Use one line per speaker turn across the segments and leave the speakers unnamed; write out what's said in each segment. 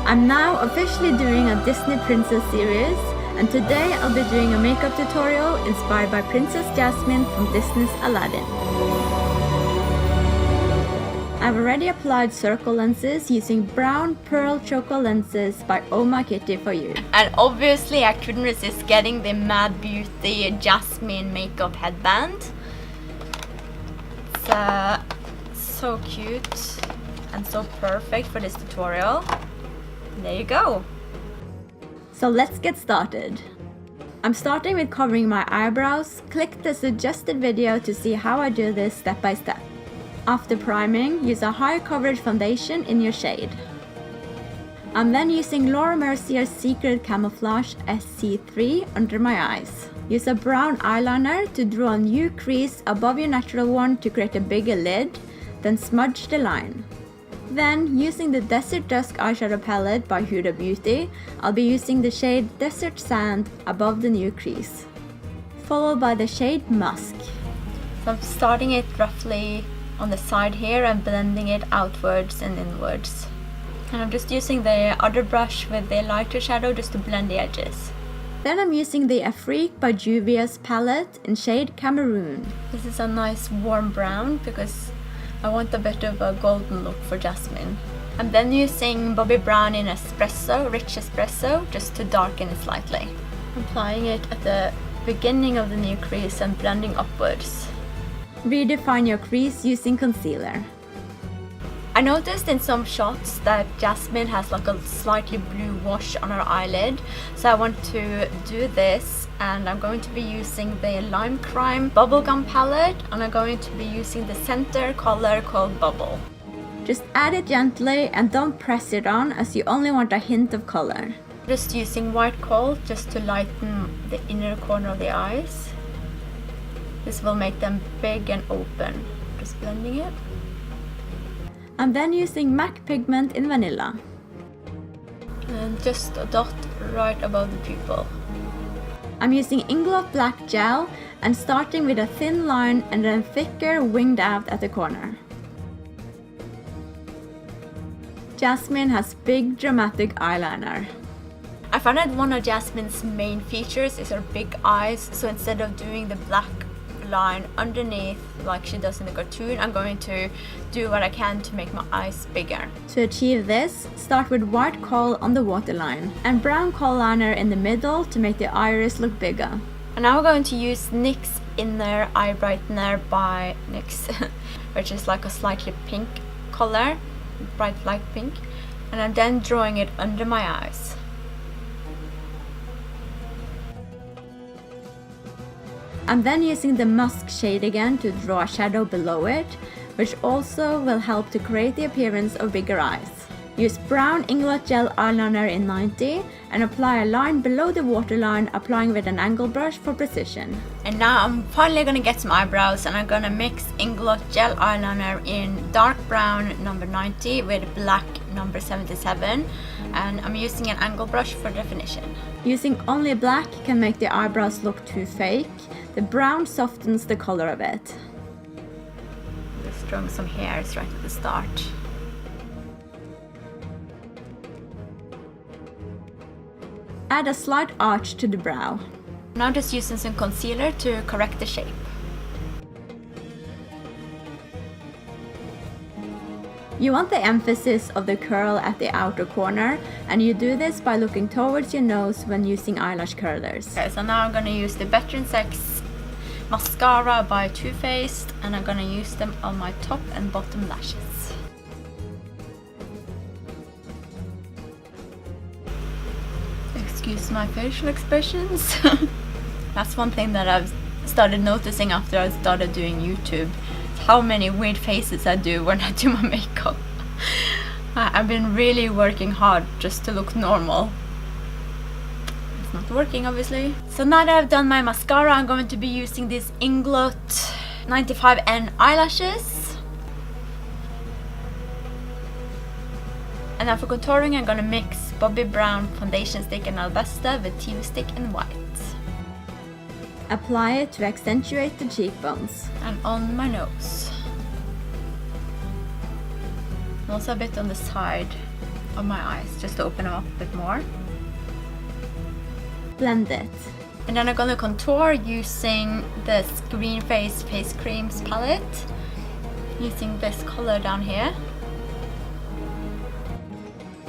I'm now officially doing a Disney Princess series, and today I'll be doing a makeup tutorial inspired by Princess Jasmine from Disney's Aladdin. I've already applied circle lenses using brown pearl choco lenses by Oh My Kitty for you.
And obviously I couldn't resist getting the Mad Beauty Jasmine makeup headband. It's so cute and so perfect for this tutorial. There you go.
So let's get started. I'm starting with covering my eyebrows. Click the suggested video to see how I do this step by step. After priming, use a high coverage foundation in your shade. I'm then using Laura Mercier's Secret Camouflage SC3 under my eyes. Use a brown eyeliner to draw a new crease above your natural one to create a bigger lid, then smudge the line. Then, using the Desert Dusk eyeshadow palette by Huda Beauty, I'll be using the shade Desert Sand above the new crease, followed by the shade Musk.
So I'm starting it roughly on the side here and blending it outwards and inwards. And I'm just using the other brush with the lighter shadow just to blend the edges.
Then I'm using the Afrique by Juvia's palette in shade Cameroon.
This is a nice warm brown because I want a bit of a golden look for Jasmine. I'm then using Bobbi Brown in Espresso, Rich Espresso, just to darken it slightly. Applying it at the beginning of the new crease and blending upwards.
Redefine your crease using concealer.
I noticed in some shots that Jasmine has like a slightly blue wash on her eyelid, so I want to do this, and I'm going to be using the Lime Crime Bubblegum palette, and I'm going to be using the center color called Bubble.
Just add it gently and don't press it on, as you only want a hint of color.
Just using white coal just to lighten the inner corner of the eyes. This will make them big and open. Just blending it.
I'm then using MAC pigment in Vanilla.
And just a dot right above the pupil.
I'm using INGLOT Black Gel and starting with a thin line and then thicker winged out at the corner. Jasmine has big dramatic eyeliner.
I found that one of Jasmine's main features is her big eyes, so instead of doing the black line underneath like she does in the cartoon, I'm going to do what I can to make my eyes bigger.
To achieve this, start with white kohl on the waterline and brown kohl liner in the middle to make the iris look bigger.
And now we're going to use NYX Inner Eye Brightener by NYX, which is like a slightly pink color, bright light pink, and I'm then drawing it under my eyes.
I'm then using the Musk shade again to draw a shadow below it, which also will help to create the appearance of bigger eyes. Use brown INGLOT Gel eyeliner in 90 and apply a line below the waterline, applying with an angle brush for precision. And now I'm finally gonna get some eyebrows, and I'm gonna mix INGLOT Gel eyeliner in dark brown number 90 with black number 77, and I'm using an angle brush for definition. Using only black can make the eyebrows look too fake. The brown softens the color of it. Just drawing some hairs right at the start. Add a slight arch to the brow. Now just using some concealer to correct the shape. You want the emphasis of the curl at the outer corner, and you do this by looking towards your nose when using eyelash curlers. Okay, so now I'm going to use the Better & Sex mascara by Too Faced, and I'm going to use them on my top and bottom lashes. Excuse my facial expressions. That's one thing that I've started noticing after I started doing YouTube. How many weird faces I do when I do my makeup. I've been really working hard just to look normal. It's not working, obviously. So now that I've done my mascara, I'm going to be using this INGLOT 95N eyelashes. And now for contouring, I'm gonna mix Bobbi Brown foundation stick and Alvesta with Tea stick and white. Apply it to accentuate the cheekbones. And on my nose. And also a bit on the side
of my eyes, just to open them up a bit more.
Blend it.
And then I'm gonna contour using this Green Face Face Creams palette, using this color down here.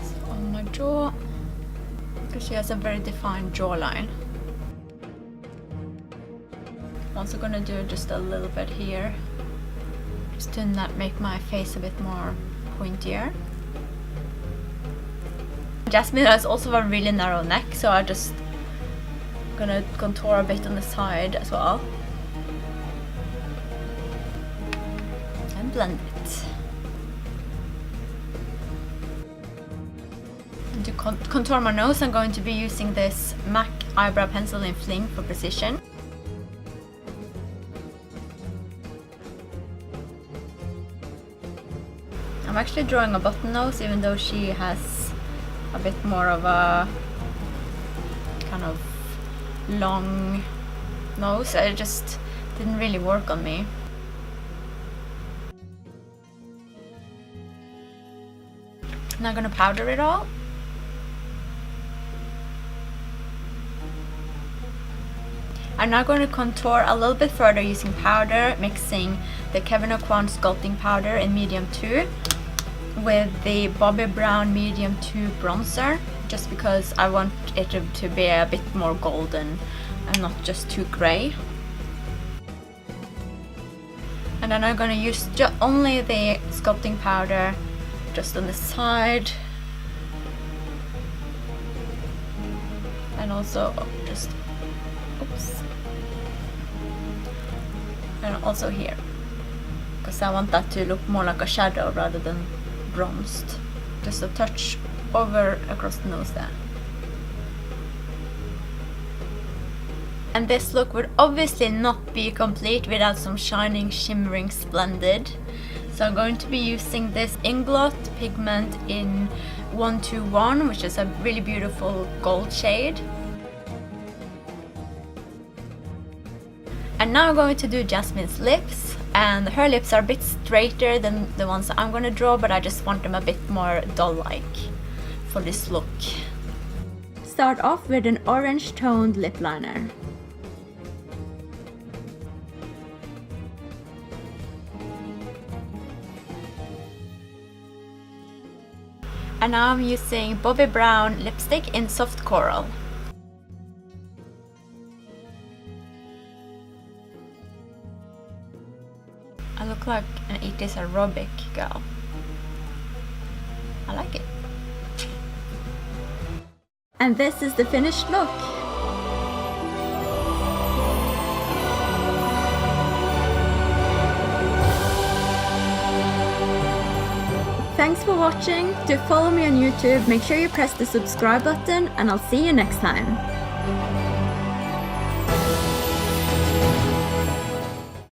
So on my jaw, because she has a very defined jawline. I'm also gonna do just a little bit here, just to make my face a bit more pointier. Jasmine has also a really narrow neck, so I just gonna contour a bit on the side as well. And blend it. And to contour my nose, I'm going to be using this MAC eyebrow pencil in Fling for precision. I'm actually drawing a button nose, even though she has a bit more of a kind of long nose. It just didn't really work on me. Now I'm gonna powder it all. I'm now going to contour a little bit further using powder, mixing the Kevyn Aucoin sculpting powder in medium 2 with the Bobbi Brown medium 2 bronzer, just because I want it to be a bit more golden and not just too grey. And then I'm going to use only the sculpting powder just on the side, and also just and also here, because I want that to look more like a shadow rather than bronzed. Just a touch over across the nose there. And this look would obviously not be complete without some shining, shimmering splendid. So I'm going to be using this INGLOT pigment in 121, which is a really beautiful gold shade. And now I'm going to do Jasmine's lips, and her lips are a bit straighter than the ones I'm going to draw, but I just want them a bit more doll-like for this look.
Start off with an orange toned lip liner.
And now I'm using Bobbi Brown lipstick in soft coral. I look like an 80s aerobic girl. I like it.
And this is the finished look. Thanks for watching. To follow me on YouTube, make sure you press the subscribe button, and I'll see you next time.